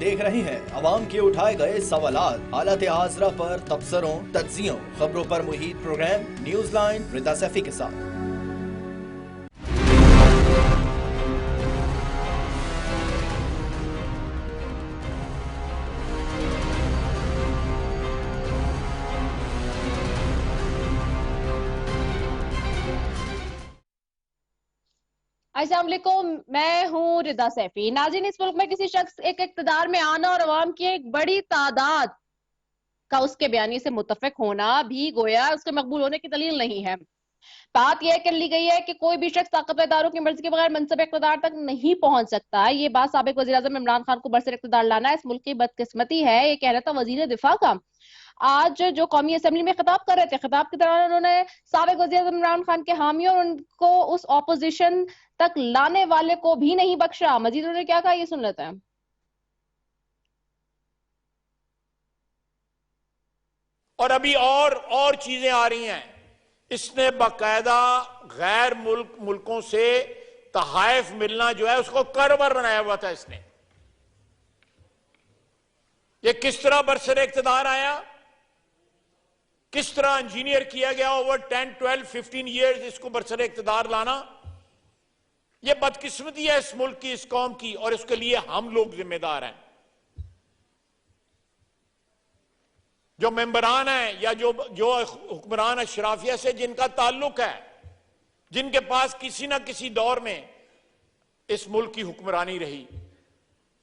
देख रहे हैं अवाम के उठाए गए सवालात, हालत हाजरा पर तबसरों, तज्जियों, खबरों पर मुहित प्रोग्राम न्यूज लाइन रिदा सैफी के साथ। अस्सलाम वालेकुम, मैं हूँ रिदा सैफी। नाज़रीन, इस मुल्क में किसी शख्स एक इक़्तिदार में आना और अवाम की एक बड़ी तादाद का उसके बयानी से मुतफिक होना भी गोया उसके मकबूल होने की दलील नहीं है। बात यह कर ली गई है कि कोई भी शख्स ताकतवर इदारों की मर्जी के बगैर मनसब इक़्तिदार तक नहीं पहुंच सकता। ये बात साबिक वज़ीर आज़म इमरान खान को बरसर इक़्तिदार लाना इस मुल्क की बदकिस्मती है, ये कहना था वज़ीर दिफा का। आज जो कौमी असेंबली में खिताब कर रहे थे, खिताब के दौरान उन्होंने साबिक वज़ीर आज़म इमरान खान के हामी और उनको उस ऑपोजिशन तक लाने वाले को भी नहीं बख्शा। मजीद उन्होंने क्या कहा, ये सुन लेते हैं। और अभी और चीजें आ रही हैं। इसने बाकायदा गैर मुल्कों से तहाइफ मिलना जो है उसको करवर बनाया हुआ था इसने। ये किस तरह बरसर इक़्तिदार आया, किस तरह इंजीनियर किया गया ओवर 10, 12, 15 ईयर्स इसको बरसर इक़्तिदार लाना। ये बदकिस्मती है इस मुल्क की, इस कौम की, और इसके लिए हम लोग जिम्मेदार हैं। जो मेंबरान हैं या जो हुक्मरान अशराफिया से जिनका ताल्लुक है, जिनके पास किसी ना किसी दौर में इस मुल्क की हुक्मरानी रही,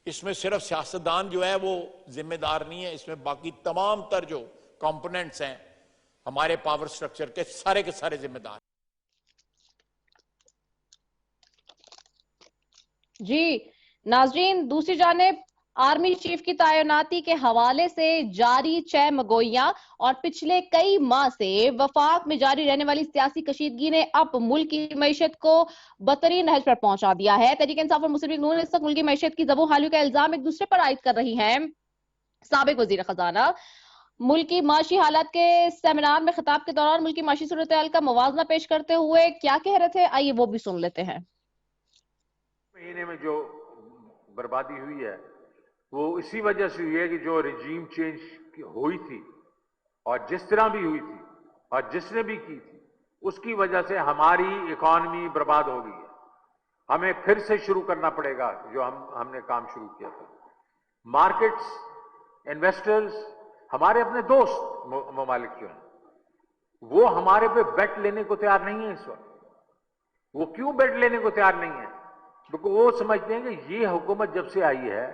इसमें सिर्फ सियासतदान जो है वो जिम्मेदार नहीं है, इसमें बाकी तमाम तर जो कंपोनेंट्स हैं हमारे पावर स्ट्रक्चर के सारे जिम्मेदार। जी नाज़रीन, दूसरी जानिब आर्मी चीफ की तैनाती के हवाले से जारी चहमगोइयां और पिछले कई माह से वफाक में जारी रहने वाली सियासी कशीदगी ने अब मुल्क की मईशत को बदतरीन नहज पर पहुंचा दिया है। तहरीक इंसाफ और मुस्लिम लीग नून इस वक्त मुल्क की मईशत की ज़बो-हाली का इल्जाम एक दूसरे पर आयद कर रही है। साबिक वजीर खजाना मुल्क की माशी हालात के सेमिनार में खिताब के दौरान मुल्क की माशी सूरत हाल का मुवाजना पेश करते हुए क्या कह रहे थे, आइए वो भी सुन लेते हैं। महीने में जो बर्बादी हुई है वो इसी वजह से हुई है कि जो रिजीम चेंज हुई थी और जिस तरह भी हुई थी और जिसने भी की थी उसकी वजह से हमारी इकॉनमी बर्बाद हो गई है। हमें फिर से शुरू करना पड़ेगा जो हमने काम शुरू किया था। मार्केट्स, इन्वेस्टर्स, हमारे अपने दोस्त ममालिक जो हैं वो हमारे पे बेट लेने को तैयार नहीं है इस वक्त। वो क्यों बेट लेने को तैयार नहीं है? क्योंकि वो समझते हैं कि ये हुकूमत जब से आई है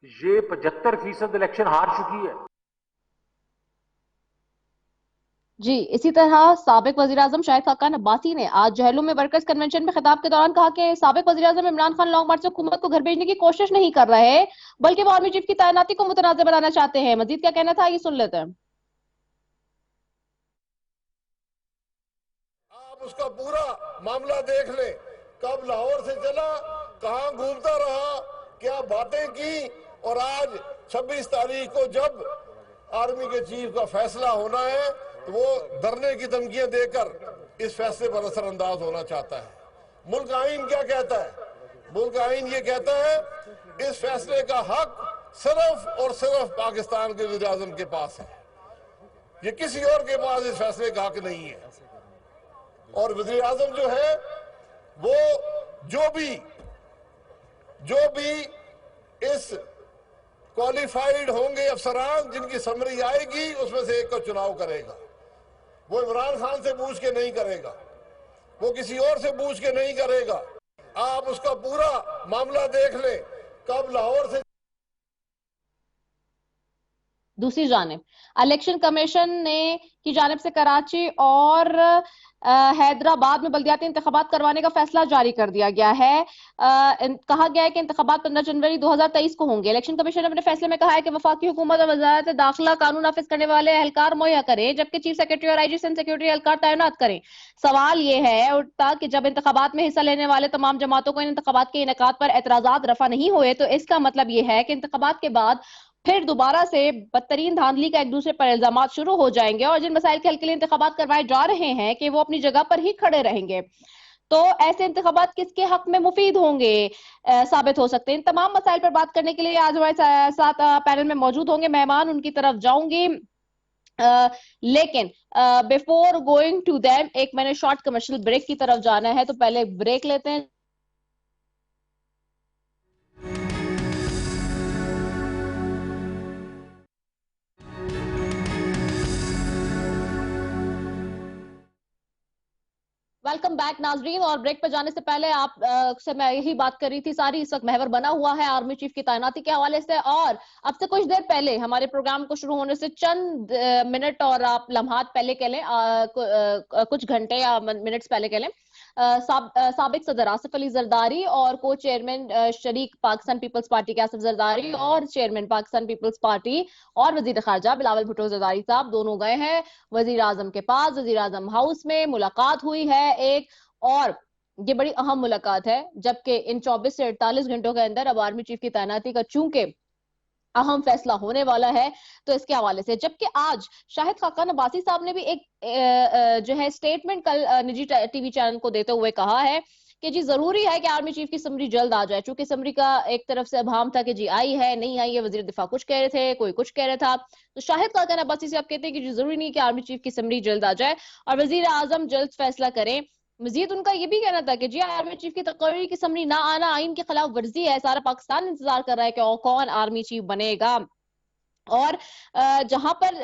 ये 75% इलेक्शन हार चुकी है। जी, इसी तरह साबिक वज़ीर आज़म शाहिद खाकान अब्बासी ने आज जहलुम में वर्कर्स कन्वेंशन में खिताब के दौरान कहा कि साबिक वज़ीर आज़म इमरान खान लॉन्ग मार्च से हुकूमत को घर भेजने की कोशिश नहीं कर रहे, बल्कि वो आर्मी चीफ की तैनाती को मुतनाज़ बनाना चाहते हैं। मजीद क्या कहना था, ये सुन लेते हैं। आप उसका पूरा मामला देख ले, कब लाहौर से चला, कहां घूमता रहा, क्या बातें की, और आज 26 तारीख को जब आर्मी के चीफ का फैसला होना है तो वो डरने की धमकियां देकर इस फैसले पर असरअंदाज होना चाहता है। मुल्क आईन क्या कहता है? मुल्क आईन ये कहता है इस फैसले का हक सिर्फ और सिर्फ पाकिस्तान के वज़ीर आज़म के पास है, ये किसी और के पास इस फैसले का हक नहीं है। और वज़ीर आज़म जो है वो जो भी इस क्वालिफाइड होंगे अफसरान जिनकी समरी आएगी उसमें से एक का चुनाव करेगा। वो इमरान खान से पूछ के नहीं करेगा, वो किसी और से पूछ के नहीं करेगा। आप उसका पूरा मामला देख ले, कब लाहौर से। दूसरी जानिब इलेक्शन कमीशन ने की जानिब से कराची और हैदराबाद में बल्दियाती इंतखाबात करवाने का फैसला जारी कर दिया गया है। कहा गया है कि इंतखाबात 15 जनवरी 2023 को होंगे। इलेक्शन कमीशन ने अपने फैसले में कहा है कि वफाकी हुकूमत और वजारत दाखिला कानून नाफिज करने वाले एहलकार मुहैया करें, जबकि चीफ सेक्रेटरी और आईजी सिक्योरिटी एहलकार तैनात करें। सवाल ये है उठता कि जब इंतखाबात में हिस्सा लेने वाले तमाम जमातों को इन इंतखाबात के इनेकाद पर एतराजात रफा नहीं हुए, तो इसका मतलब ये है कि इंतखाबात के बाद फिर दोबारा से बदतरीन धांधली का एक दूसरे पर इल्जामात शुरू हो जाएंगे और जिन मसाइल के हल के लिए इंतखाबात करवाए जा रहे हैं कि वो अपनी जगह पर ही खड़े रहेंगे। تو ایسے انتخابات کس کے حق میں مفید ہوں گے ثابت ہو سکتے ہیں. ان تمام مسائل پر بات کرنے کے لیے آج ہمارے ساتھ پینل میں موجود ہوں گے مہمان, ان کی طرف جاؤں گی. لیکن بیفور گوئنگ ٹو دیم ایک میں نے شارٹ کمرشل بریک کی طرف جانا ہے, تو پہلے بریک لیتے ہیں. ویلکم بیک ناظرین, اور بریک پہ جانے سے پہلے آپ سے میں یہی بات کر رہی تھی, ساری اس وقت محور بنا ہوا ہے آرمی چیف کی تعیناتی کے حوالے سے, اور اب سے کچھ دیر پہلے ہمارے پروگرام کو شروع ہونے سے چند منٹ اور آپ لمحات پہلے کہہ لیں, کچھ گھنٹے یا منٹس پہلے کہہ لیں, سابق صدر آصف علی زرداری اور کو چیئرمین شریک پاکستان پیپلز پارٹی کے آصف زرداری اور چیئرمین پاکستان پیپلز پارٹی اور وزیر خارجہ بلاول بھٹو زرداری صاحب دونوں گئے ہیں وزیر اعظم کے پاس. وزیر اعظم ہاؤس میں ملاقات ہوئی ہے ایک, اور یہ بڑی اہم ملاقات ہے, جبکہ ان 24 سے 48 گھنٹوں کے اندر اب آرمی چیف کی تعیناتی کا چونکہ اہم فیصلہ ہونے والا ہے تو اس کے حوالے سے. جبکہ آج شاہد خاقان عباسی صاحب نے بھی ایک جو ہے سٹیٹمنٹ کل نجی ٹی وی چینل کو دیتے ہوئے کہا ہے کہ جی ضروری ہے کہ آرمی چیف کی سمری جلد آ جائے, چونکہ سمری کا ایک طرف سے ابہام تھا کہ جی آئی ہے نہیں آئی ہے, وزیر دفاع کچھ کہہ رہے تھے, کوئی کچھ کہہ رہا تھا. تو شاہد خاقان عباسی صاحب کہتے ہیں کہ جی ضروری نہیں کہ آرمی چیف کی سمری جلد آ جائے اور وزیر اعظم جلد فیصلہ کریں. مزید ان کا یہ بھی کہنا تھا کہ جی آرمی چیف کی تقرری کی سمری نہ آنا آئین کی خلاف ورزی ہے, سارا پاکستان انتظار کر رہا ہے کہ کون آرمی چیف بنے گا. اور جہاں پر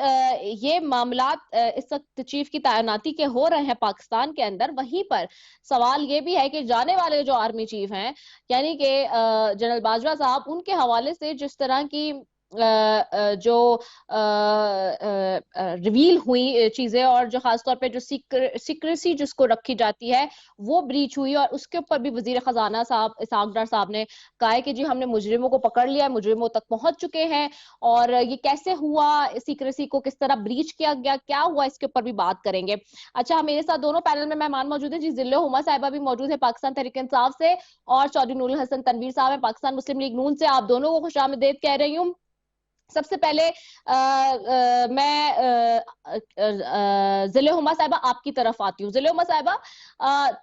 یہ معاملات اس وقت چیف کی تعیناتی کے ہو رہے ہیں پاکستان کے اندر, وہیں پر سوال یہ بھی ہے کہ جانے والے جو آرمی چیف ہیں یعنی کہ جنرل باجوہ صاحب, ان کے حوالے سے جس طرح کی جو ریویل ہوئی چیزیں اور جو خاص طور پہ جو سیکریسی جس کو رکھی جاتی ہے وہ بریچ ہوئی, اور اس کے اوپر بھی وزیر خزانہ صاحب اسحاق ڈار صاحب نے کہا ہے کہ جی ہم نے مجرموں کو پکڑ لیا, مجرموں تک پہنچ چکے ہیں, اور یہ کیسے ہوا, سیکریسی کو کس طرح بریچ کیا گیا, کیا ہوا, اس کے اوپر بھی بات کریں گے. اچھا, میرے ساتھ دونوں پینل میں مہمان موجود ہیں جی. ذلہ ہما صاحبہ بھی موجود ہے پاکستان تحریک انصاف سے, اور چودھری نور الحسن تنویر صاحب ہیں پاکستان مسلم لیگ نون سے. آپ دونوں کو خوش آمدید کہہ رہی ہوں. سب سے پہلے میں ذلہ ہما صاحبہ آپ کی طرف آتی ہوں. ذلہ ہما صاحبہ,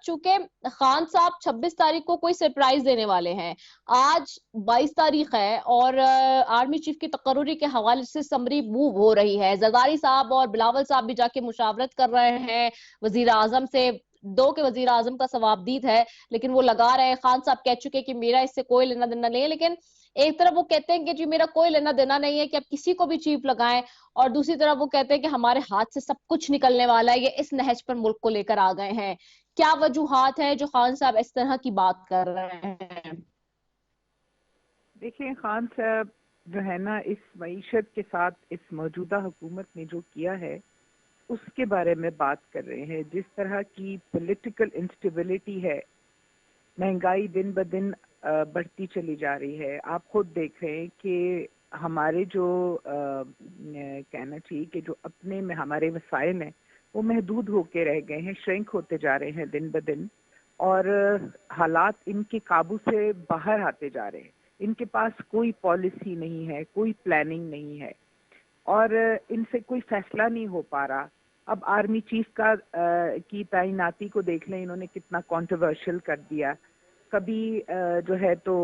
چونکہ خان صاحب 26 تاریخ کو کوئی سرپرائز دینے والے ہیں, آج 22 تاریخ ہے, اور آرمی چیف کی تقرری کے حوالے سے سمری موو ہو رہی ہے. زرداری صاحب اور بلاول صاحب بھی جا کے مشاورت کر رہے ہیں وزیر اعظم سے, دو کے وزیر اعظم کا ثوابدید ہے لیکن وہ لگا رہے ہیں. خان صاحب کہہ چکے کہ میرا اس سے کوئی لینا دینا نہیں ہے, لیکن ایک طرف وہ کہتے ہیں کہ جی میرا کوئی لینا دینا نہیں ہے کہ اب کسی کو بھی چیف لگائیں, اور دوسری طرف وہ کہتے ہیں کہ ہمارے ہاتھ سے سب کچھ نکلنے والا ہے, یہ اس نہج پر ملک کو لے کر آ گئے ہیں. کیا وجوہات ہیں جو خان صاحب اس طرح کی بات کر رہے ہیں؟ دیکھیں, خان صاحب جو ہے نا اس معیشت کے ساتھ اس موجودہ حکومت نے جو کیا ہے اس کے بارے میں بات کر رہے ہیں. جس طرح کی پولیٹیکل انسٹیبلٹی ہے, مہنگائی دن بدن بڑھتی چلی جا رہی ہے. آپ خود دیکھ رہے ہیں کہ ہمارے جو کہنا چاہیے کہ جو اپنے میں ہمارے وسائل ہیں وہ محدود ہو کے رہ گئے ہیں, شرنک ہوتے جا رہے ہیں دن بدن, اور حالات ان کے قابو سے باہر آتے جا رہے ہیں. ان کے پاس کوئی پالیسی نہیں ہے, کوئی پلاننگ نہیں ہے, اور ان سے کوئی فیصلہ نہیں ہو پا رہا. اب آرمی چیف کی تعیناتی کو دیکھ لیں, انہوں نے کتنا کنٹروورشل کر دیا. کبھی جو ہے تو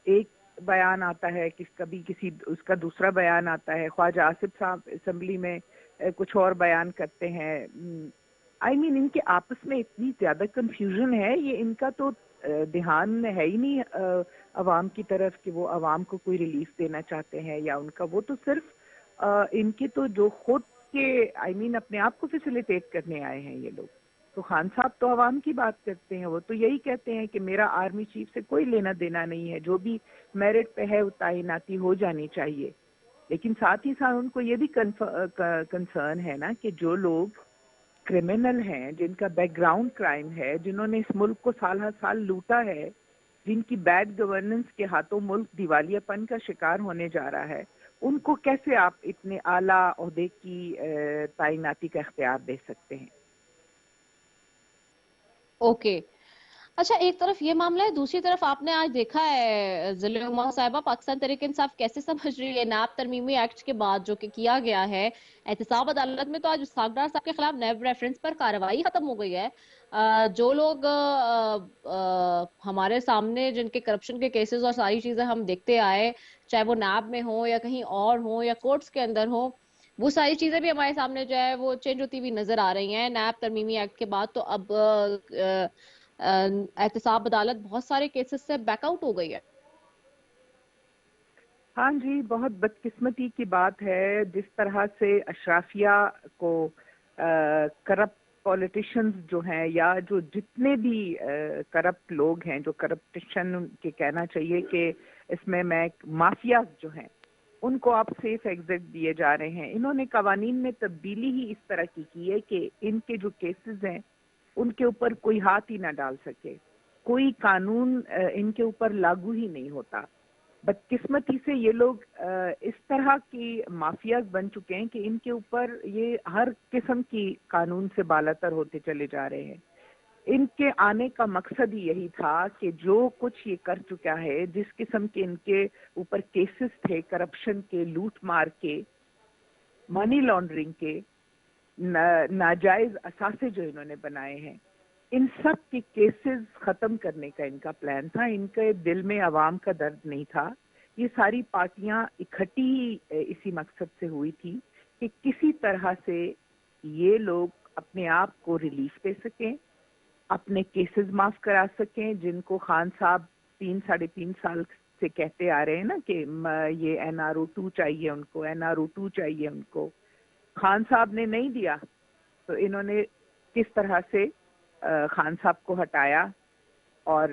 ایک بیان آتا ہے, کبھی کسی اس کا دوسرا بیان آتا ہے. خواجہ آصف صاحب اسمبلی میں کچھ اور بیان کرتے ہیں. ان کے آپس میں اتنی زیادہ کنفیوژن ہے, یہ ان کا تو دھیان ہے ہی نہیں عوام کی طرف کہ وہ عوام کو کوئی ریلیف دینا چاہتے ہیں, یا ان کا وہ تو صرف ان کے تو جو خود کے اپنے آپ کو فیسیلیٹیٹ کرنے آئے ہیں یہ لوگ. تو خان صاحب تو عوام کی بات کرتے ہیں, وہ تو یہی کہتے ہیں کہ میرا آرمی چیف سے کوئی لینا دینا نہیں ہے, جو بھی میرٹ پہ ہے وہ تعیناتی ہو جانی چاہیے. لیکن ساتھ ہی ساتھ ان کو یہ بھی کنسرن ہے نا کہ جو لوگ کرمنل ہیں, جن کا بیک گراؤنڈ کرائم ہے, جنہوں نے اس ملک کو سال ہر سال لوٹا ہے, جن کی بیڈ گورننس کے ہاتھوں ملک دیوالیہ پن کا شکار ہونے جا رہا ہے, ان کو کیسے آپ اتنے اعلیٰ عہدے کی تعیناتی کا اختیار دے سکتے ہیں؟ اوکے, اچھا ایک طرف یہ معاملہ ہے, دوسری طرف آپ نے آج دیکھا ہے ضلع عمر صاحبہ پاکستان تحریک انصاف کیسے سمجھ رہی ہے نیب ترمیمی ایکٹ کے بعد جو کہ کیا گیا ہے احتساب عدالت میں, تو آج اسحاق ڈار صاحب کے خلاف نیب ریفرنس پر کارروائی ختم ہو گئی ہے. جو لوگ ہمارے سامنے جن کے کرپشن کے کیسز اور ساری چیزیں ہم دیکھتے آئے, چاہے وہ نیب میں ہوں یا کہیں اور ہوں یا کورٹس کے اندر ہوں, وہ ساری چیزیں بھی ہمارے سامنے جو ہے وہ چینج ہوتی ہوئی نظر آ رہی ہیں نیب ترمیمی ایکٹ کے بعد. تو اب احتساب عدالت بہت سارے کیسز سے بیک آؤٹ ہو گئی ہے. ہاں جی, بہت بدقسمتی کی بات ہے جس طرح سے اشرافیہ کو کرپٹ پولیٹیشنز جو ہیں یا جو جتنے بھی کرپٹ لوگ ہیں, جو کرپٹیشن کے کہنا چاہیے کہ اس میں مافیاز جو ہیں, ان کو آپ سیف ایگزٹ دیے جا رہے ہیں. انہوں نے قوانین میں تبدیلی ہی اس طرح کی ہے کہ ان کے جو کیسز ہیں ان کے اوپر کوئی ہاتھ ہی نہ ڈال سکے, کوئی قانون ان کے اوپر لاگو ہی نہیں ہوتا. بدقسمتی سے یہ لوگ اس طرح کی مافیاز بن چکے ہیں کہ ان کے اوپر یہ ہر قسم کی قانون سے بالاتر ہوتے چلے جا رہے ہیں. ان کے آنے کا مقصد ہی یہی تھا کہ جو کچھ یہ کر چکا ہے, جس قسم کے ان کے اوپر کیسز تھے کرپشن کے, لوٹ مار کے, منی لانڈرنگ کے, ناجائز اثاثے جو انہوں نے بنائے ہیں, ان سب کے کیسز ختم کرنے کا ان کا پلان تھا. ان کے دل میں عوام کا درد نہیں تھا. یہ ساری پارٹیاں اکٹھی اسی مقصد سے ہوئی تھی کہ کسی طرح سے یہ لوگ اپنے آپ کو ریلیف دے سکیں, اپنے کیسز معاف کرا سکیں, جن کو خان صاحب 3-3.5 سال سے کہتے آ رہے ہیں نا کہ یہ NRO2 چاہیے ان کو, NRO2 چاہیے ان کو. خان صاحب نے نہیں دیا تو انہوں نے کس طرح سے خان صاحب کو ہٹایا, اور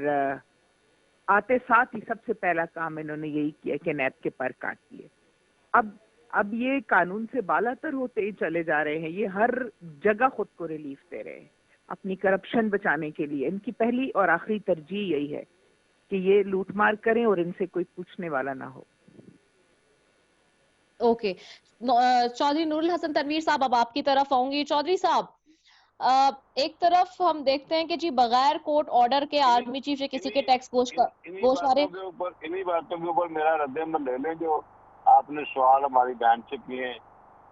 آتے ساتھ ہی سب سے پہلا کام انہوں نے یہی کیا کہ نیب کے پر کاٹ دیے. اب یہ قانون سے بالاتر ہوتے ہی چلے جا رہے ہیں. یہ ہر جگہ خود کو ریلیف دے رہے ہیں اپنی کرپشن بچانے کے لیے. ان کی پہلی اور آخری ترجیح یہی ہے کہ یہ لوٹ مار کریں اور ان سے کوئی پوچھنے والا نہ ہو. اوکے, چودھری نور الحسن تنویر صاحب اب آپ کی طرف آؤں گی. چودھری صاحب, ایک طرف ہم دیکھتے ہیں کہ جی بغیر کورٹ آرڈر کے آرمی چیف یا کسی کے ٹیکس گوشوارے انہی باتوں کے اوپر میرا رد عمل لے لیں جو آپ نے سوال ہماری بہن سے کیے ہیں.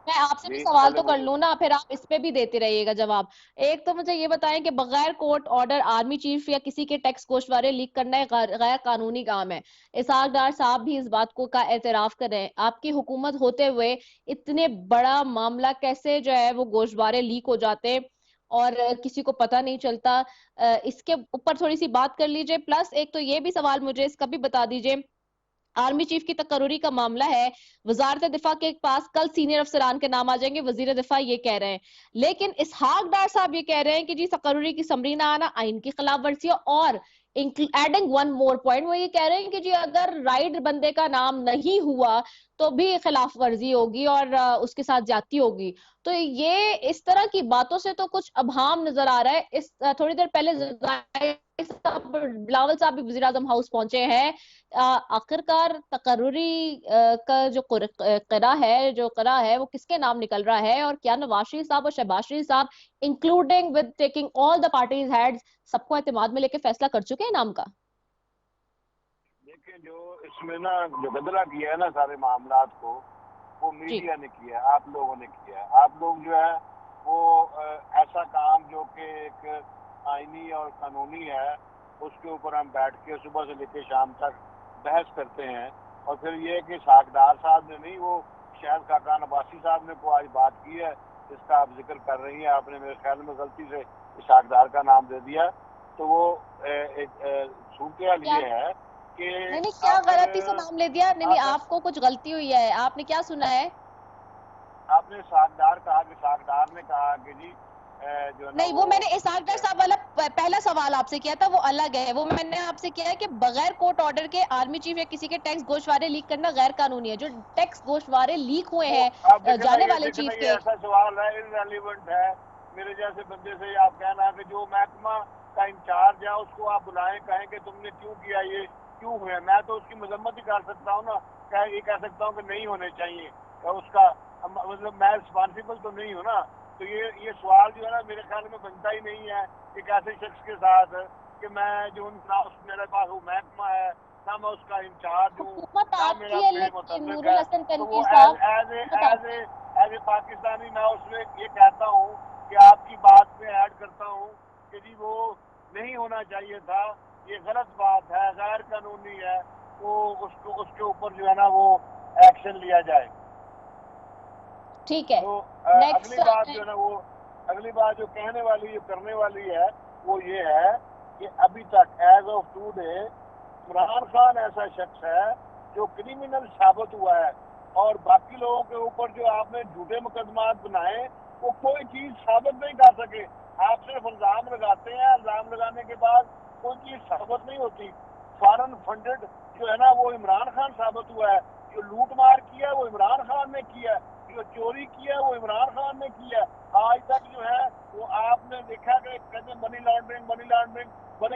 میں آپ سے بھی سوال تو کر لوں نا, پھر آپ اس پہ بھی دیتے رہیے گا جواب. ایک تو مجھے یہ بتائیں کہ بغیر کورٹ آرڈر آرمی چیف یا کسی کے ٹیکس گوشوارے لیک کرنا ایک غیر قانونی کام ہے. اسحاق ڈار صاحب بھی اس بات کو کا اعتراف کر رہے ہیں. آپ کی حکومت ہوتے ہوئے اتنے بڑا معاملہ کیسے جو ہے وہ گوشوارے لیک ہو جاتے اور کسی کو پتہ نہیں چلتا؟ اس کے اوپر تھوڑی سی بات کر لیجئے. پلس ایک تو یہ بھی سوال مجھے اس کا بھی بتا دیجئے, آرمی چیف کی تقرری کا معاملہ ہے, وزارت دفاع کے پاس کل سینئر افسران کے نام آ جائیں گے, وزیر دفاع یہ کہہ رہے ہیں, لیکن اسحاق ڈار صاحب یہ کہہ رہے ہیں کہ جی تقرری کی سمری نہ آنا آئین کی خلاف ورزی ہے. اور ایڈنگ ون مور پوائنٹ, وہ یہ کہہ رہے ہیں کہ جی اگر رائٹ بندے کا نام نہیں ہوا تو بھی خلاف ورزی ہوگی اور اس کے ساتھ زیادتی ہوگی. تو یہ اس طرح کی باتوں سے تو کچھ ابہام نظر آ رہا ہے. اس تھوڑی دیر پہلے بلاول صاحب بھی وزیر اعظم ہاؤس پہنچے ہیں. آخرکار تقرری کا جو قرا ہے وہ کس کے نام نکل رہا ہے, اور کیا نواز شریف صاحب اور شہباز شریف صاحب including with taking all the parties heads سب کو اعتماد میں لے کے فیصلہ کر چکے ہیں نام کا؟ دیکھیں, جو اس میں نا جو بدلا کیا ہے نا سارے معاملات کو, وہ میڈیا نے کیا ہے, آپ لوگوں نے کیا ہے. آپ لوگ جو ہے وہ ایسا کام جو کہ ایک آئینی اور قانونی ہے, اس کے اوپر ہم بیٹھ کے صبح سے لے کے شام تک بحث کرتے ہیں. اور پھر یہ کہ اسحاق ڈار صاحب نے نہیں, وہ شاید خاقان عباسی صاحب نے کو آج بات کی ہے جس کا آپ ذکر کر رہی ہیں, آپ نے میرے خیال میں غلطی سے اسحاق ڈار کا نام دے دیا. تو وہ صورتحال یہ ہے کہ نہیں کیا غلطی سے نام لے دیا؟ نہیں آپ کو کچھ غلطی ہوئی ہے, آپ نے کیا سنا ہے؟ آپ نے اسحاق ڈار کہا کہ اسحاق ڈار نے کہا کہ جی جو نہیں, وہ میں نے اسحاق ڈار صاحب والا پہلا سوال آپ سے کیا تھا, وہ الگ ہے. وہ میں نے آپ سے کیا ہے کہ بغیر کورٹ آرڈر کے آرمی چیف یا کسی کے ٹیکس گوشوارے لیک کرنا غیر قانونی ہے. جو ٹیکس گوشوارے لیک ہوئے ہیں جانے والے چیف کے, ایسا سوال ہے irrelevant ہے. میرے جیسے بندے سے آپ کہنا کہ جو محکمہ کا انچارج ہے اس کو آپ بلائیں, کہیں کہ تم نے کیوں کیا, یہ کیوں ہوئے. میں تو اس کی مذمت ہی کر سکتا ہوں نا, یہ کہہ سکتا ہوں کہ نہیں ہونے چاہیے, اس کا مطلب میں رسپانسیبل تو نہیں ہوں نا. تو یہ سوال جو ہے نا میرے خیال میں بنتا ہی نہیں ہے ایک ایسے شخص کے ساتھ کہ میں جو نہ میرے پاس وہ محکمہ ہے نہ میں اس کا انچارج ہوں حکومت نہ آپ میرا کی ہے، پے لیکن متعلق نور ہے. الحسن تو وہ تنویر صاحب ایز اے پاکستانی میں اس میں یہ کہتا ہوں کہ آپ کی بات میں ایڈ کرتا ہوں کہ جی وہ نہیں ہونا چاہیے تھا, یہ غلط بات ہے, غیر قانونی ہے, وہ اس کے اوپر جو ہے نا وہ ایکشن لیا جائے. ٹھیک ہے. تو نیکسٹ اگلی بات جو کہنے والی کرنے والی ہے وہ یہ ہے کہ ابھی تک as of two day Imran Khan ایسا شخص ہے جو کرمنل ثابت ہوا ہے, اور باقی لوگوں کے اوپر جو آپ نے جھوٹے مقدمات بنائے وہ کوئی چیز ثابت نہیں کر سکے. آپ صرف الزام لگاتے ہیں, الزام لگانے کے بعد کوئی چیز ثابت نہیں ہوتی. فارن فنڈڈ جو ہے نا وہ عمران خان ثابت ہوا ہے, جو لوٹ مار کیا ہے وہ عمران خان نے کیا ہے, جو چوری کیا ہے وہ عمران خان نے کیا ہے. آج تک جو ہے وہ آپ نے دیکھا کہ کہتے منی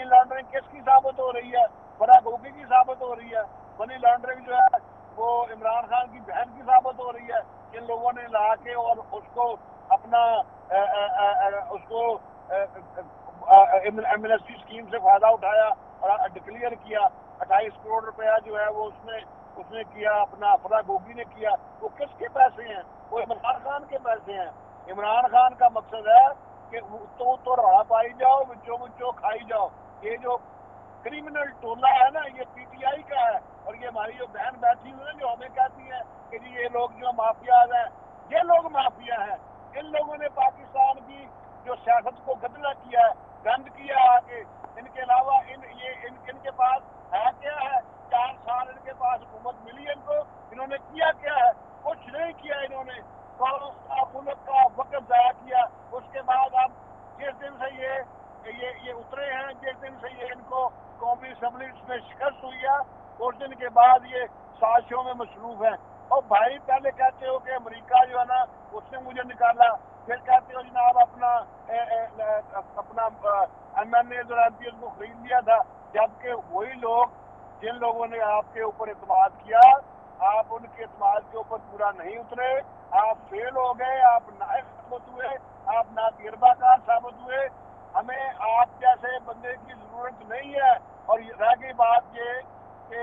لانڈرنگ کس کی ثابت ہو رہی ہے؟ فرا گوگی کی ثابت ہو رہی ہے. منی لانڈرنگ جو ہے وہ عمران خان کی بہن کی ثابت ہو رہی ہے. جن لوگوں نے لا کے اور اس کو اپنا اس کو ایمنسٹی اسکیم سے فائدہ اٹھایا اور ڈکلیئر کیا. 28 کروڑ روپیہ جو ہے وہ اس نے کیا, اپنا فرا گوگی نے کیا. وہ کس کے پیسے ہیں؟ وہ عمران خان کے پیسے ہیں. عمران خان کا مقصد ہے کہ تو رہا پائی جاؤ, بچوں کھائی جاؤ. یہ جو کرمنل ٹولہ ہے نا یہ پی ٹی آئی کا ہے, اور یہ ہماری جو بہن بیٹھی ہوئی ہے جو ہمیں کہتی ہیں کہ جی یہ لوگ جو مافیاز ہیں, یہ لوگ مافیا ہیں. ان لوگوں نے پاکستان کی جو سیاست کو گندلا کیا ہے, گند کیا آ کے. ان کے علاوہ ان کے پاس ہے کیا ہے؟ 4 سال ان کے پاس حکومت ملی, ان کو انہوں نے کیا کیا ہے؟ کچھ نہیں کیا. انہوں نے ملک کا وقت ضائع کیا. اس کے بعد اب جس دن سے یہ اترے ہیں, جس دن سے یہ ان کو قومی اسمبلی میں شکست ہوئی ہے, اس دن کے بعد یہ سازشوں میں مصروف ہیں. اور بھائی پہلے کہتے ہو کہ امریکہ جو ہے نا اس نے مجھے نکالا, پھر کہتے ہو جناب اپنا ایم این اے اور ایم پی کو خرید لیا تھا, جبکہ وہی لوگ جن لوگوں نے آپ کے اوپر اعتماد کیا, آپ ان کے اعتماد کے اوپر پورا نہیں اترے, آپ فیل ہو گئے, آپ نائب ثابت ہوئے, آپ ناتجربہ کار ثابت ہوئے. ہمیں آپ جیسے بندے کی ضرورت نہیں ہے. اور رہ گئی بات یہ کہ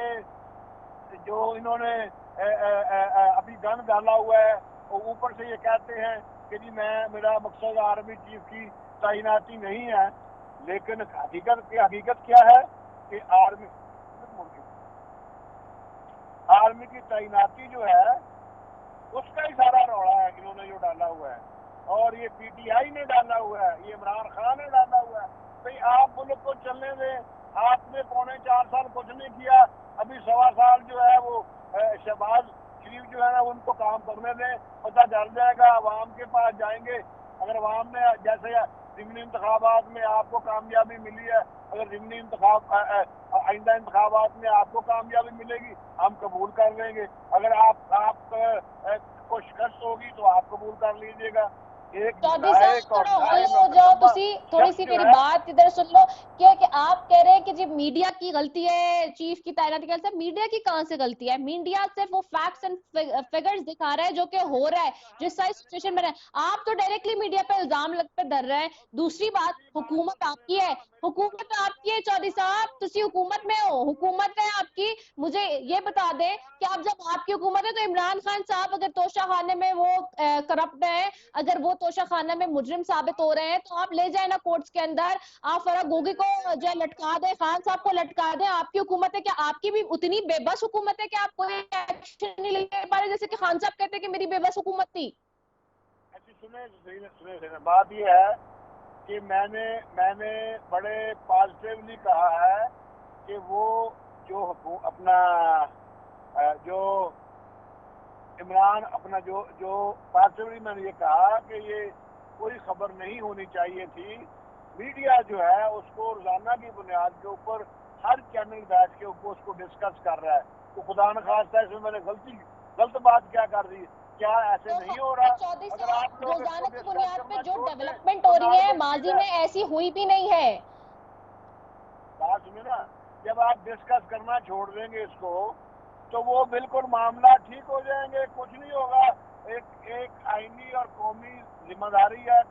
جو انہوں نے ابھی گن ڈالا ہوا ہے, اور اوپر سے یہ کہتے ہیں کہ جی میرا مقصد آرمی چیف کی تعیناتی نہیں ہے, لیکن حقیقت کیا ہے کہ آرمی کی تعیناتی جو ہے اس کا ہی سارا روڑا ہے انہوں نے جو ڈالا ہوا ہے, اور یہ پی ٹی آئی نے ڈالا ہوا ہے, یہ عمران خان نے ڈالا ہوا ہے. بھئی آپ ملک کو چلنے دیں. آپ نے 4.25 سال کچھ نہیں کیا, ابھی 1.25 سال جو ہے وہ شہباز شریف جو ہے نا ان کو کام کرنے دیں, پتہ چل جائے گا. عوام کے پاس جائیں گے, اگر عوام نے جیسے ضمنی انتخابات میں آپ کو کامیابی ملی ہے, اگر ضمنی آئندہ انتخابات میں آپ کو کامیابی ملے گی ہم قبول کر لیں گے. اگر آپ کو شکست ہوگی تو آپ قبول کر لیجئے گا. چودھری صاحب تھوڑا ہولے ہو جاؤ, تھوڑی سی میری بات ادھر سن لو. کہ آپ کہہ رہے ہیں کہ جی میڈیا کی غلطی ہے, چیف کی تعیناتی کی غلطی ہے. میڈیا کی کہاں سے غلطی ہے؟ میڈیا صرف وہ فیکٹس اینڈ فگرز دکھا رہا ہے جو کہ ہو رہا ہے, جس سائز سچویشن میں رہا ہے. آپ تو ڈائریکٹلی میڈیا پہ الزام پہ دھر رہے ہیں. دوسری بات, حکومت آپ کی ہے, حکومت آپ کی ہے چودھری صاحب, تسی حکومت میں ہو, حکومت ہے آپ کی. مجھے یہ بتا دیں کہ اب جب آپ کی حکومت ہے تو عمران خان صاحب اگر توشہ خانے میں وہ کرپٹ ہے, اگر وہ توشہ خانہ میں مجرم ثابت ہو رہے ہیں تو آپ لے جائیں نا کورٹس کے اندر, آپ فرا گوگی کو جو ہے لٹکا دیں, خان صاحب کو لٹکا دیں. آپ کی حکومت ہے, کیا آپ کی بھی اتنی بے بس حکومت ہے کہ آپ کوئی ایکشن نہیں لے پا رہے جیسے کہ خان صاحب کہتے ہیں کہ میری بے بس حکومت تھی؟ سنیں بات یہ ہے کہ میں نے بڑے پازیٹیولی کہا ہے کہ وہ جو اپنا جو عمران اپنا جو پازیٹیولی میں نے یہ کہا کہ یہ کوئی خبر نہیں ہونی چاہیے تھی. میڈیا جو ہے اس کو روزانہ کی بنیاد کے اوپر ہر چینل بیٹھ کے اوپر اس کو ڈسکس کر رہا ہے. تو خدا نخواستہ اس میں میں نے غلط بات کیا کر دی؟ کیا ایسے نہیں ہو رہا؟ چودھری اگر صاحب, آپ لوگ روزانہ کی ڈسکس بنیاد کرنا پہ جو چھوڑ دیں ڈیولپمنٹ تو ہو رہی ہے نارمل ماضی چیز میں ایسی ہوئی بھی نہیں ہے. بات سنیں نا, جب آپ ڈسکس کرنا چھوڑ دیں گے اس کو تو وہ بالکل معاملہ ٹھیک ہو جائیں گے, کچھ نہیں ہوگا. ایک آئینی اور قومی ذمہ داری ہے.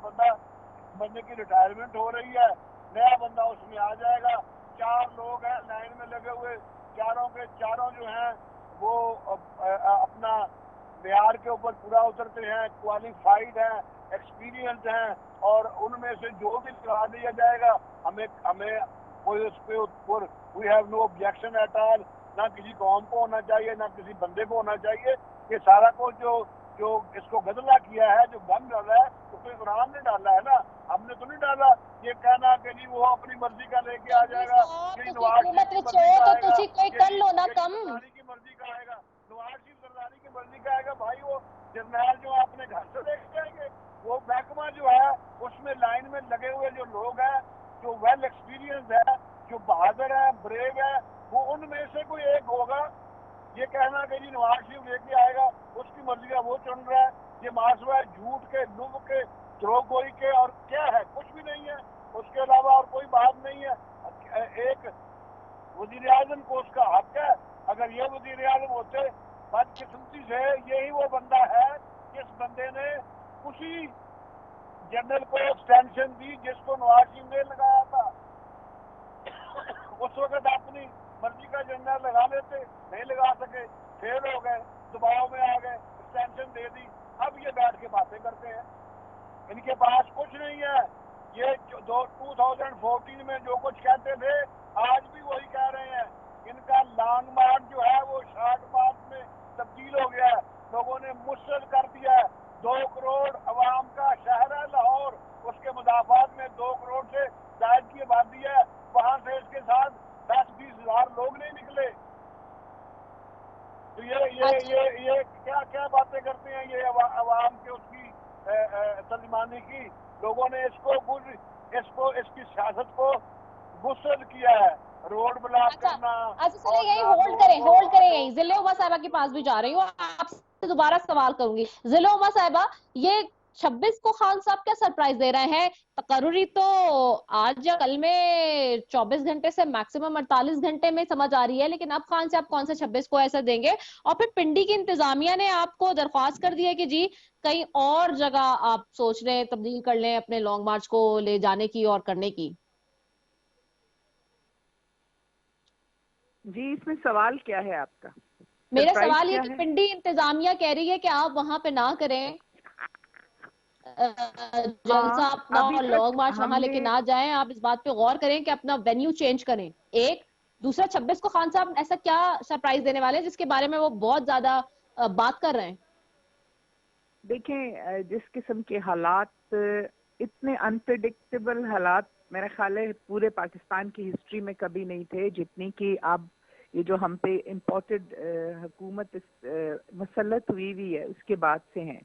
بندے کی ریٹائرمنٹ ہو رہی ہے, नया बंदा उसमें आ जाएगा। 4 लोग हैं लाइन में लगे हुए, चारों के चारों जो हैं वो अपना मेयार के ऊपर पूरा उतरते हैं, क्वालिफाइड हैं, एक्सपीरियंस हैं, और उनमें से जो भी लगा दिया जाएगा हमें कोई उस पे ऊपर we have no objection at all. ना किसी कौम को होना चाहिए, ना किसी बंदे को होना चाहिए। ये सारा कुछ जो इसको गदला किया है, जो गम डाला है, तो कोई इमरान ने डाला है ना, हमने तो नहीं डाला। ये कहना कि जी वो अपनी मर्जी का लेके आ जाएगा, ये नवाज शरीफ की मर्जी का आएगा, जरदारी की मर्जी का आएगा, नवाज शरीफ जरदारी की मर्जी का आएगा। भाई वो जरनैल जो अपने घर से लेके जाएंगे, वो महकमा जो है उसमें लाइन में लगे हुए जो लोग हैं, जो वेल एक्सपीरियंस है, जो बहादुर है, ब्रेव है, वो उनमें से कोई एक होगा। ये कहना कि जी नवाज शरीफ लेके आएगा, उसकी मर्जी का वो चुन रहा है, ये मासवा है झूठ के, लुभ के, द्रोहगोई के, और क्या है, कुछ भी नहीं है उसके अलावा और कोई बात नहीं है। एक वजीर आजम को उसका हक है, अगर ये वजीर आजम होते, बदकिस्मती से यही वो बंदा है जिस बंदे ने उसी जनरल को एक्सटेंशन दी जिसको नवाज शरीफ ने लगाया था। उस वक्त अपनी मर्जी का जनरल लगा लेते, नहीं लगा सके, फेल हो गए, दबाव में आ गए, एक्सटेंशन दे दी। अब ये बैठ के बातें करते हैं, इनके पास कुछ नहीं है। ये 2014 में जो कुछ कहते थे आज भी वही कह रहे हैं। इनका लॉन्ग मार्च जो है वो शॉर्ट मार्च में तब्दील हो गया है। लोगों ने मुस्सद कर दिया है। 2 करोड़ अवाम का शहर है लाहौर, उसके मुदाफात में 2 करोड़ से जायद की आबादी है, वहां से इसके साथ 10-20 हजार लोग नहीं निकले। तो ये क्या बातें करते हैं ये अवाम के उसकी तर्जमानी की। लोगों ने इसकी सियासत को मुस्सद किया है, रोड ब्लॉक करना। अच्छा यही होल्ड करें यही। जिले उमा साहिबा के पास भी जा रही हूँ, आपसे दोबारा सवाल करूंगी। जिले उमा साहिबा, ये 26 को खान साहब क्या सरप्राइज दे रहे हैं? तकर्री तो आज या कल में 24 घंटे से मैक्सिमम 48 घंटे में समझ आ रही है, लेकिन अब खान साहब कौन सा 26 को ऐसा देंगे? और फिर पिंडी की इंतजामिया ने आपको दरख्वास्त कर दी है कि जी कहीं और जगह आप सोच रहे हैं तब्दील कर लें अपने लॉन्ग मार्च को ले जाने की और करने की। जी, इसमें सवाल क्या है आपका? मेरा सवाल ये कि पिंडी इंतजामिया कह रही है कि आप वहां पे ना करें जलसा अपना और लॉन्ग मार्च वहां लेके ना जाएं, आप इस बात पे गौर करें कि अपना वेन्यू चेंज करें। एक दूसरा, 26 को खान साहब ऐसा क्या सरप्राइज देने वाले हैं जिसके बारे में वो बहुत ज्यादा बात कर रहे हैं? देखें, जिस किस्म के हालात, इतने अनप्रेडिक्टेबल हालात मेरा ख्याल है पूरे पाकिस्तान की हिस्ट्री में कभी नहीं थे जितनी कि अब ये जो हम पे इम्पोर्टेड हुकूमत मुसल्लत हुई है उसके बाद से हैं।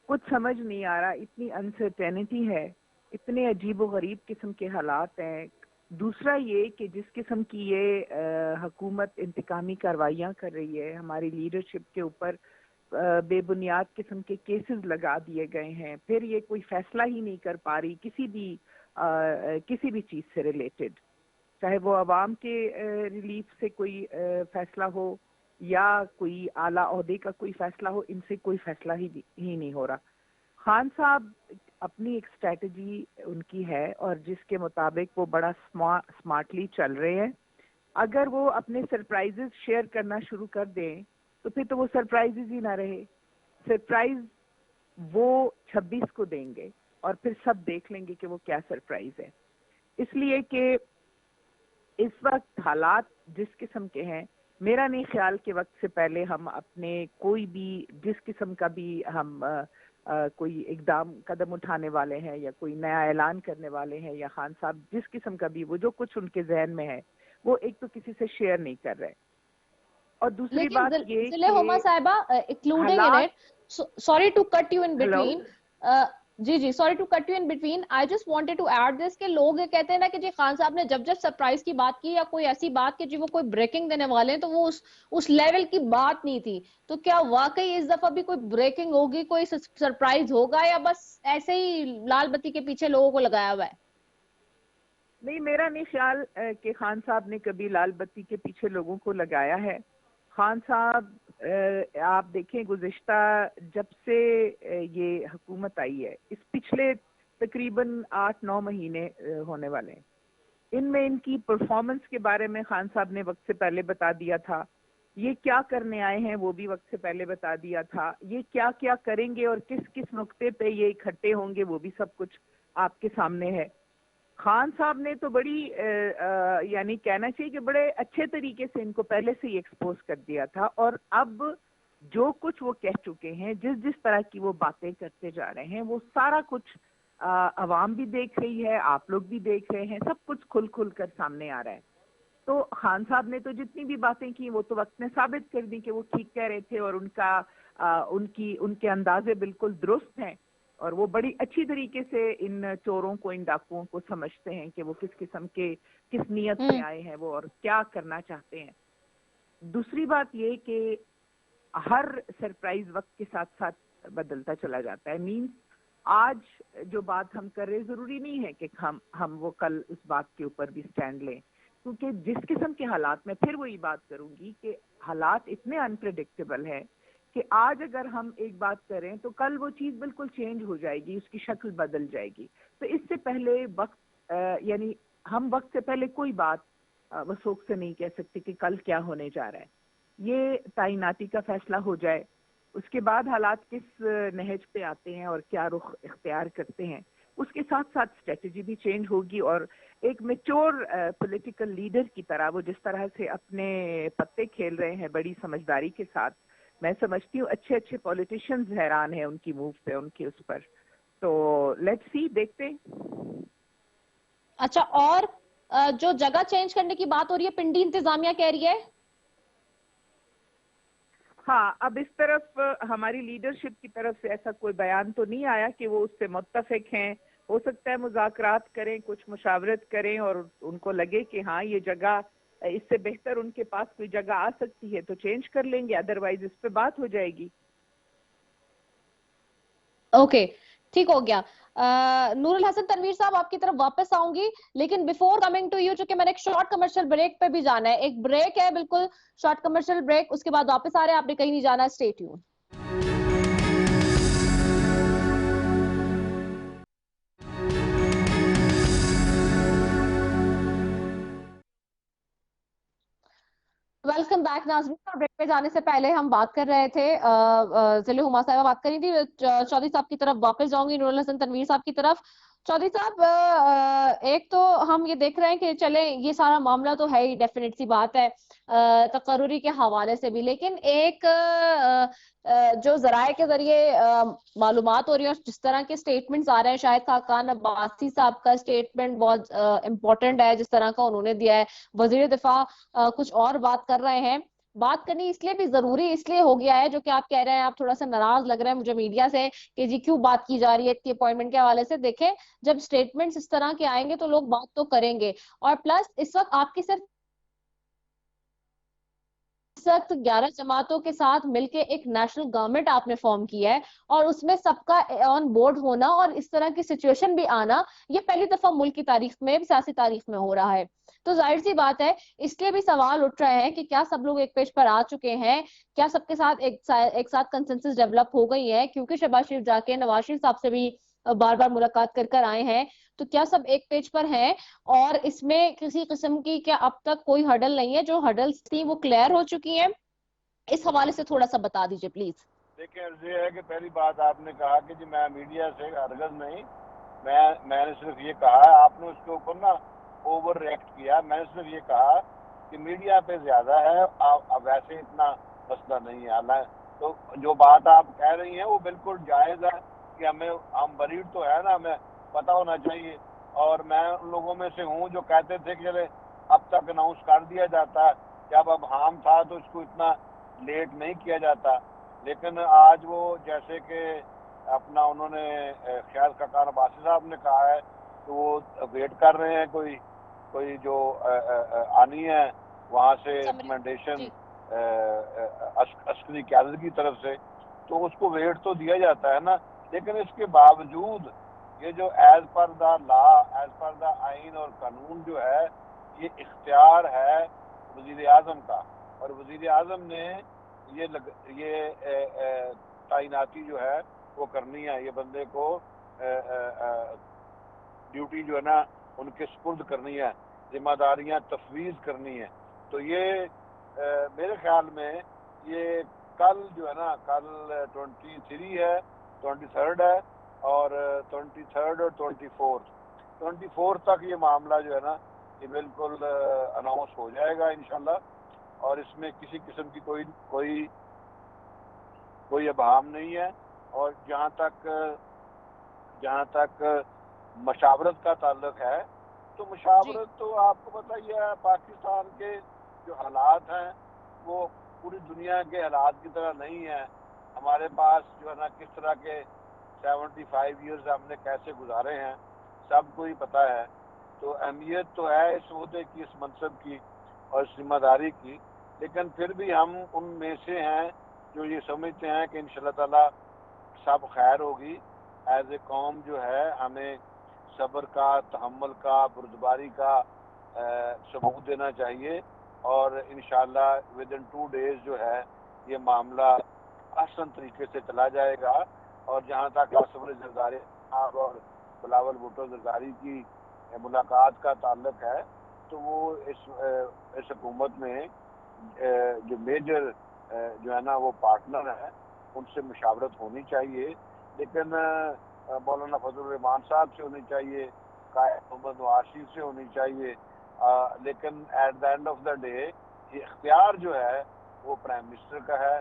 कुछ समझ नहीं आ रहा, इतनी अनसर्टेनिटी है, इतने अजीब व गरीब किस्म के हालात हैं। दूसरा ये कि जिस किस्म की ये हुकूमत इंतकामी कार्रवाइयाँ कर रही है, हमारी लीडरशिप के ऊपर बेबुनियाद किस्म के केसेस लगा दिए गए हैं, फिर ये कोई फैसला ही नहीं कर पा रही किसी भी चीज़ से रिलेटेड, चाहे वो अवाम के रिलीफ से कोई फैसला हो या कोई आला ओहदे का कोई फैसला हो, इनसे कोई फैसला ही नहीं हो रहा। खान साहब अपनी एक स्ट्रेटजी उनकी है और जिसके मुताबिक वो बड़ा स्मार्टली चल रहे हैं। अगर वो अपने सरप्राइजेस शेयर करना शुरू कर दें तो फिर तो वो सरप्राइजेस ही ना रहे। सरप्राइज वो 26 को देंगे और फिर सब देख लेंगे कि वो क्या सरप्राइज है। इसलिए कि इस वक्त हालात जिस किस्म के हैं, मेरा नहीं ख्याल के वक्त से पहले हम अपने कोई भी जिस किस्म का भी हम कोई इकदाम कदम उठाने वाले हैं या कोई नया ऐलान करने वाले हैं, या खान साहब जिस किस्म का भी वो जो कुछ उनके जहन में है वो एक तो किसी से शेयर नहीं कर रहे। और दूसरी बात ये कि हुमा साहिबा, including in it, sorry to cut you in between, जी sorry to cut you in between, I just wanted to add this कि लोग ये कहते हैं ना कि जी खान साहब ने जब सरप्राइज की बात की या कोई ऐसी बात कि जी वो कोई ब्रेकिंग देने वाले हैं, तो वो उस लेवल की बात नहीं थी। तो क्या वाकई इस दफा भी कोई ब्रेकिंग होगी, कोई सरप्राइज होगा, या बस ऐसे ही लाल बत्ती के पीछे लोगों को लगाया हुआ है? नहीं, मेरा नहीं ख्याल कि खान साहब ने कभी लाल बत्ती के पीछे लोगों को लगाया है। खान साहब आप देखें, गुज़िश्ता जब से ये हुकूमत आई है, इस पिछले तकरीबन 8-9 महीने होने वाले हैं। इनमें इनकी परफॉर्मेंस के बारे में खान साहब ने वक्त से पहले बता दिया था, ये क्या करने आए हैं वो भी वक्त से पहले बता दिया था, ये क्या क्या करेंगे और किस किस नुक्ते पे ये इकट्ठे होंगे वो भी सब कुछ आपके सामने है। खान साहब ने तो बड़ी यानी कहना चाहिए कि बड़े अच्छे तरीके से इनको पहले से ही एक्सपोज कर दिया था, और अब जो कुछ वो कह चुके हैं, जिस जिस तरह की वो बातें करते जा रहे हैं, वो सारा कुछ अवाम भी देख रही है, आप लोग भी देख रहे हैं, सब कुछ खुल खुल कर सामने आ रहा है। तो खान साहब ने तो जितनी भी बातें की वो तो वक्त ने साबित कर दी कि वो ठीक कह रहे थे, और उनके अंदाजे बिल्कुल दुरुस्त हैं, और वो बड़ी अच्छी तरीके से इन चोरों को, इन डाकुओं को समझते हैं कि वो किस किस्म के, किस नीयत से आए हैं वो और क्या करना चाहते हैं। दूसरी बात ये कि हर सरप्राइज वक्त के साथ साथ बदलता चला जाता है। मीन्स आज जो बात हम कर रहे, जरूरी नहीं है कि हम वो कल उस बात के ऊपर भी स्टैंड लें, क्योंकि जिस किस्म के हालात में, फिर वही बात करूंगी कि हालात इतने अनप्रेडिक्टेबल है कि आज अगर हम एक बात करें तो कल वो चीज़ बिल्कुल चेंज हो जाएगी, उसकी शक्ल बदल जाएगी। तो इससे पहले वक्त यानी हम वक्त से पहले कोई बात वसूख से नहीं कह सकते कि कल क्या होने जा रहा है। ये तैनाती का फैसला हो जाए, उसके बाद हालात किस नहज पे आते हैं और क्या रुख इख्तियार करते हैं, उसके साथ साथ स्ट्रेटजी भी चेंज होगी। और एक मैच्योर पॉलिटिकल लीडर की तरह वो जिस तरह से अपने पत्ते खेल रहे हैं बड़ी समझदारी के साथ, मैं समझती हूँ अच्छे अच्छे पॉलिटिशियंस हैरान हैं उनकी मूव पे, उनके उस पर। तो लेट्स सी, देखते हैं। अच्छा, और जो जगह चेंज करने की बात हो रही है, पिंडी इंतजामिया कह रही है। हाँ, अब इस तरफ हमारी लीडरशिप की तरफ से ऐसा कोई बयान तो नहीं आया कि वो उससे मुत्तफिक हैं। हो सकता है मुज़ाकरात करें, कुछ मुशावरत करें और उनको लगे कि हाँ ये जगह, इससे बेहतर उनके पास कोई जगह आ सकती है तो चेंज कर लेंगे, अदरवाइज इस पे बात हो जाएगी। ओके, ठीक हो गया। नूरुल हसन तनवीर साहब, आपकी तरफ वापस आऊंगी, लेकिन बिफोर कमिंग टू यू, चूंकि मैंने एक शॉर्ट कमर्शियल ब्रेक पे भी जाना है, एक ब्रेक है बिल्कुल शॉर्ट कमर्शियल ब्रेक, उसके बाद वापस आ रहे हैं, आपने कहीं नहीं जाना, स्टे ट्यून्ड। वेलकम बैक नाज़रीन। और ब्रेक पे जाने से पहले हम बात कर रहे थे, जिले हुमा साहिबा बात करी थी, चौधरी साहब की तरफ वापस जाऊंगी, नूरुल हसन तनवीर साहब की तरफ। चौधरी साहब, एक तो हम ये देख रहे हैं कि चले ये सारा मामला तो है ही, डेफिनेट सी बात है तकर्रुरी के हवाले से भी, लेकिन एक जो जराये के जरिए मालूमात हो रही है और जिस तरह के स्टेटमेंट्स आ रहे हैं, शायद खाकान अब्बासी साहब का स्टेटमेंट बहुत इंपॉर्टेंट है जिस तरह का उन्होंने दिया है, वजीर दिफा कुछ और बात कर रहे हैं। बात करनी इसलिए भी जरूरी इसलिए हो गया है, जो कि आप कह रहे हैं, आप थोड़ा सा नाराज लग रहे हैं मुझे मीडिया से कि जी क्यों बात की जा रही है इसकी अपॉइंटमेंट के हवाले से। देखें, जब स्टेटमेंट्स इस तरह के आएंगे तो लोग बात तो करेंगे, और प्लस इस वक्त आपकी सिर्फ 11 जमातों के साथ मिलके एक नेशनल गवर्नमेंट आपने फॉर्म किया है, और उसमें सबका ऑन बोर्ड होना और इस तरह की सिचुएशन भी आना, ये पहली दफा मुल्क की तारीख में, सियासी तारीख में हो रहा है। तो जाहिर सी बात है, इसलिए भी सवाल उठ रहे हैं कि क्या सब लोग एक पेज पर आ चुके हैं, क्या सबके साथ एक साथ कंसेंसस डेवलप हो गई है, क्योंकि शहबाज शरीफ जाके नवाज शरीफ साहब से भी बार बार मुलाकात कर आए हैं, तो क्या सब एक पेज पर हैं, और इसमें किसी किस्म की क्या अब तक कोई हडल नहीं है, जो हडल्स थी वो क्लियर हो चुकी है? इस हवाले से थोड़ा सा बता दीजिए प्लीज। देखिए, ये है कि पहली बात आपने कहा कि जी मैं मीडिया से हरगज नहीं, मैंने सिर्फ ये कहा, आपने उसके ऊपर ना ओवर रिएक्ट किया। मैंने सिर्फ ये कहा कि मीडिया पे ज्यादा है, अब वैसे इतना मसला नहीं है। हालांकि तो जो बात आप कह रही हैं वो बिल्कुल जायज है कि हम बरीड तो है ना, हमें पता होना चाहिए। और मैं उन लोगों में से हूँ जो कहते थे कि चले अब तक अनाउंस कर दिया जाता है, जब अब हार्म था तो इसको इतना लेट नहीं किया जाता। लेकिन आज वो जैसे कि अपना उन्होंने ख्याल खाकान अब्बासी साहब ने कहा है तो वो वेट कर रहे हैं कोई जो आनी है वहाँ से रिकमेंडेशन अस्करी क़यादत की तरफ से, तो उसको वेट तो दिया जाता है ना। लेकिन इसके बावजूद ये जो as per the law, as per the आइन और कानून जो है, ये इख्तियार है वजीर आज़म का, और वजीर आज़म ने ये तैनाती जो है वो करनी है। ये बंदे को ड्यूटी जो है ना उनके स्पुर्द करनी है, जिम्मेदारियां तफवीज़ करनी है। तो ये मेरे ख्याल में ये कल जो है ना, कल 23 है, 23 है और 23 और 24 तक ये मामला जो है ना ये बिल्कुल अनाउंस हो जाएगा इंशाल्लाह, और इसमें किसी किस्म की कोई अभाम नहीं है। और जहाँ तक मशावरत का ताल्लुक है, तो मशावरत तो आपको पता ही है, पाकिस्तान के जो हालात हैं वो पूरी दुनिया के हालात की तरह नहीं है। हमारे पास जो है ना किस तरह के 75 ईयर्स हमने कैसे गुजारे हैं सबको ही पता है। तो अहमियत तो है इस ओहदे की, इस मनसब की और इस जिम्मेदारी की, लेकिन फिर भी हम उनमें से हैं जो ये समझते हैं कि इंशाल्लाह ताला सब खैर होगी। एज ए कौम जो है हमें सब्र का, तहम्मुल का, बुर्दबारी का सबूत देना चाहिए, और इंशाल्लाह विद इन 2 डेज जो है ये मामला आसान तरीके से चला जाएगा। और जहाँ तक असफ़र ज़रदारी साहब और बिलावल भुट्टो ज़रदारी की मुलाकात का ताल्लुक है, तो वो इस हुकूमत में जो मेजर जो है ना वो पार्टनर है, उनसे मुशावरत होनी चाहिए, लेकिन मौलाना फजल रहमान साहब से होनी चाहिए, कायद मोहम्मद नवाज से होनी चाहिए, लेकिन at the end of the day ये इख्तियार जो है वो प्राइम मिनिस्टर का है,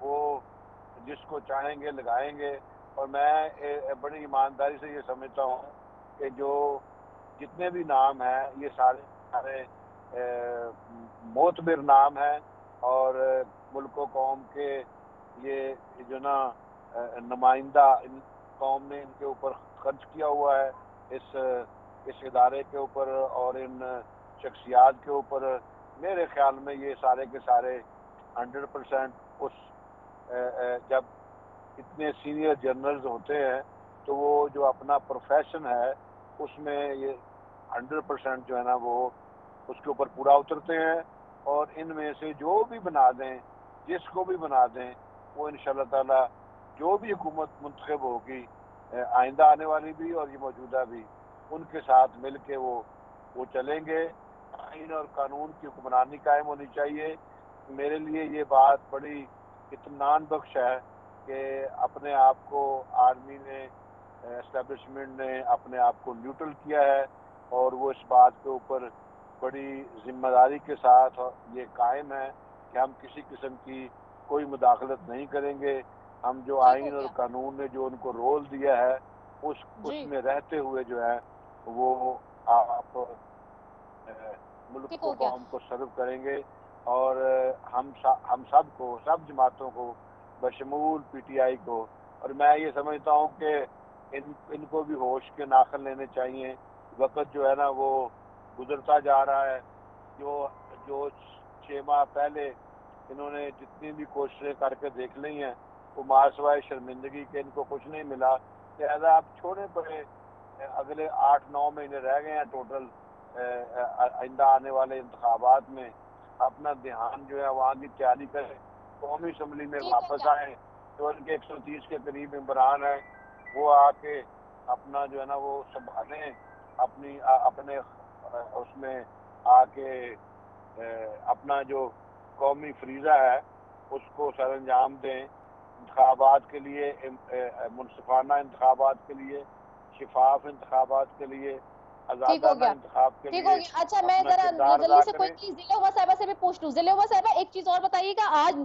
वो जिसको चाहेंगे लगाएंगे। और मैं बड़ी ईमानदारी से ये समझता हूँ कि जो जितने भी नाम हैं ये सारे मोतबर नाम हैं, और मुल्क व कौम के ये जो ना नुमाइंदा इन कौम ने इनके ऊपर खर्च किया हुआ है, इस इदारे के ऊपर और इन शख्सियात के ऊपर। मेरे ख्याल में ये सारे के सारे 100% उस जब इतने सीनियर जनरल्स होते हैं तो वो जो अपना प्रोफेशन है उसमें ये 100% जो है ना वो उसके ऊपर पूरा उतरते हैं, और इनमें से जो भी बना दें, जिसको भी बना दें, वो इंशाल्लाह ताला जो भी हुकूमत मुंतखब होगी, आइंदा आने वाली भी और ये मौजूदा भी, उनके साथ मिल के वो चलेंगे। आइन और कानून की हुक्मरानी कायम होनी चाहिए। मेरे लिए ये बात बड़ी इत्मीनान बख्श है कि अपने आप को आर्मी ने, एस्टेब्लिशमेंट ने अपने आप को न्यूट्रल किया है, और वो इस बात के ऊपर बड़ी जिम्मेदारी के साथ ये कायम है कि हम किसी किस्म की कोई मुदाखलत नहीं करेंगे। हम जो आइन और कानून ने जो उनको रोल दिया है उसमें रहते हुए जो है वो आप मुल्क को, कौम को सर्व करेंगे। और हम सब को, सब जमातों को बशमूल पीटीआई को, और मैं ये समझता हूँ कि इनको भी होश के नाखन लेने चाहिए। वक्त जो है ना वो गुजरता जा रहा है। जो 6 माह पहले इन्होंने जितनी भी कोशिशें करके देख ली हैं वो मासवाए शर्मिंदगी के इनको कुछ नहीं मिला। लिहाजा आप छोड़े पड़े, अगले 8-9 महीने रह गए हैं टोटल आइंदा आने वाले इंतखाबात में। अपना ध्यान जो है वहाँ की तैयारी करें, कौमी असम्बली में वापस आए, जो उनके 130 के करीब मेंबरान हैं वो आके अपना जो है ना वो संभालें, अपने उसमें आके अपना जो कौमी फरीज़ा है उसको सर अंजाम दें। इंतखाबात के लिए, मुनसिफाना इंतखाबात के लिए, शिफाफ इंतखाबात के लिए, आज़ादाना इंतखाब के लिए। अच्छा, मैं जरा जल्दी से कोई चीज ज़िले साहिबा से भी पूछ लूं। ज़िले साहिबा, एक चीज और बताइएगा, आज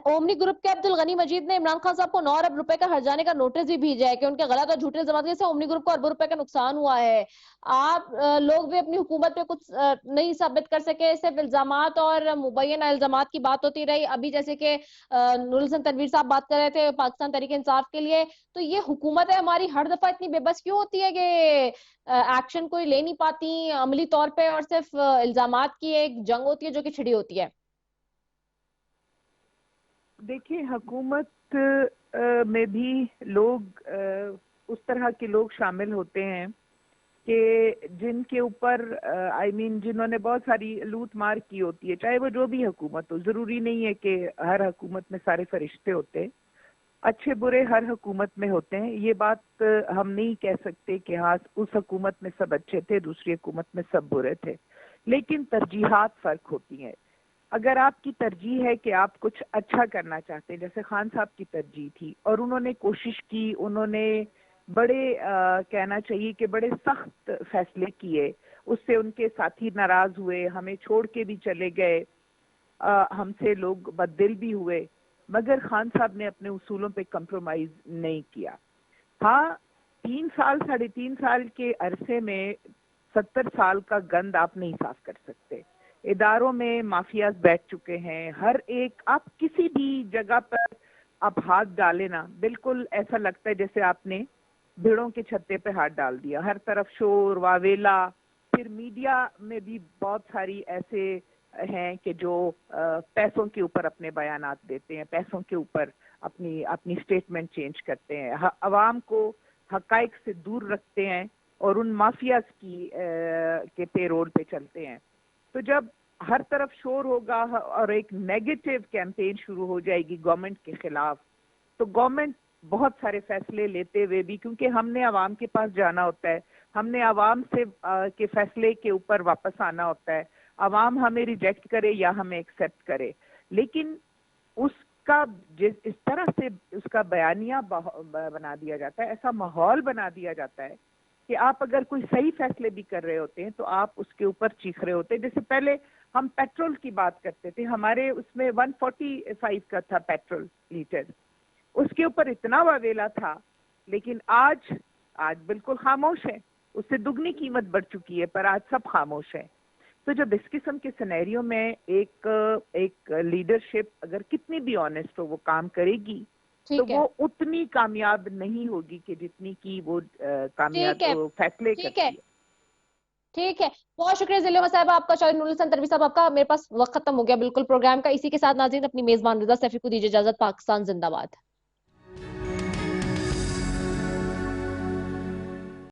ओमनी ग्रुप के अब्दुल गनी मजीद ने इमरान खान साहब को 9 अरब रुपए का हर्जाने का नोटिस भी भेजा है कि उनके गलत और झूठे इल्जाम से ओमनी ग्रुप को अरबों रुपए का नुकसान हुआ है। आप लोग भी अपनी हुकूमत पे कुछ नहीं साबित कर सके, सिर्फ इल्जामात और मुबैना इल्जामात की बात होती रही। अभी जैसे कि नूरुल हसन तनवीर साहब बात कर रहे थे पाकिस्तान तहरीक इंसाफ के लिए, तो ये हुकूमत है हमारी हर दफा इतनी बेबस क्यों होती है कि एक्शन कोई ले नहीं पाती अमली तौर पे, और सिर्फ इल्जामात की एक जंग होती है जो कि छिड़ी होती है। देखिए, हुकूमत में भी लोग उस तरह के लोग शामिल होते हैं कि जिनके ऊपर जिन्होंने बहुत सारी लूट मार की होती है, चाहे वो जो भी हुकूमत हो। जरूरी नहीं है कि हर हुकूमत में सारे फरिश्ते होते। अच्छे बुरे हर हुकूमत में होते हैं, ये बात हम नहीं कह सकते कि हाँ उस हुकूमत में सब अच्छे थे, दूसरी हुकूमत में सब बुरे थे, लेकिन तरजीहात फर्क होती हैं। अगर आपकी तरजीह है कि आप कुछ अच्छा करना चाहते हैं, जैसे खान साहब की तरजीह थी और उन्होंने कोशिश की, उन्होंने बड़े कहना चाहिए कि बड़े सख्त फैसले किए, उससे उनके साथी नाराज हुए, हमें छोड़ के भी चले गए, हमसे लोग बददिल भी हुए, मगर खान साहब ने अपने उसूलों पे कंप्रोमाइज नहीं किया। हाँ, 3 साल 3.5 साल के अरसे में 70 साल का गंद आप नहीं साफ कर सकते। इदारों में माफियाज बैठ चुके हैं, हर एक, आप किसी भी जगह पर आप हाथ डाले ना, बिल्कुल ऐसा लगता है जैसे आपने भेड़ों के छत्ते पे हाथ डाल दिया। हर तरफ शोर वावेला, फिर मीडिया में भी बहुत सारी ऐसे हैं कि जो पैसों के ऊपर अपने बयानात देते हैं, पैसों के ऊपर अपनी अपनी स्टेटमेंट चेंज करते हैं, अवाम को हकाइक से दूर रखते हैं और उन माफियाज के पेरोल पे चलते हैं। तो जब हर तरफ शोर होगा और एक नेगेटिव कैंपेन शुरू हो जाएगी गवर्नमेंट के खिलाफ, तो गवर्नमेंट बहुत सारे फैसले लेते हुए भी, क्योंकि हमने आवाम के पास जाना होता है, हमने आवाम से के फैसले के ऊपर वापस आना होता है, आवाम हमें रिजेक्ट करे या हमें एक्सेप्ट करे, लेकिन उसका इस तरह से उसका बयानिया बना दिया जाता है, ऐसा माहौल बना दिया जाता है कि आप अगर कोई सही फैसले भी कर रहे होते हैं तो आप उसके ऊपर चीख रहे होते हैं। जैसे पहले हम पेट्रोल की बात करते थे, हमारे उसमें 145 का था पेट्रोल लीटर, उसके ऊपर इतना वावेला था, लेकिन आज बिल्कुल खामोश है, उससे दुगनी कीमत बढ़ चुकी है, पर आज सब खामोश है। तो जब इस किस्म के सिनेरियो में एक लीडरशिप अगर कितनी भी ऑनेस्ट हो वो काम करेगी, तो वो उतनी कामयाब नहीं होगी कि जितनी की वो कामयाब फैसले करती है। ठीक है, बहुत शुक्रिया जिल्लुमा साहब आपका, शायद नूरुल हसन तनवी साहब आपका। मेरे पास वक्त खत्म हो गया बिल्कुल प्रोग्राम का। इसी के साथ नाज़रीन अपनी मेजबान रिदा सैफी को दीजिए इजाजत। पाकिस्तान जिंदाबाद।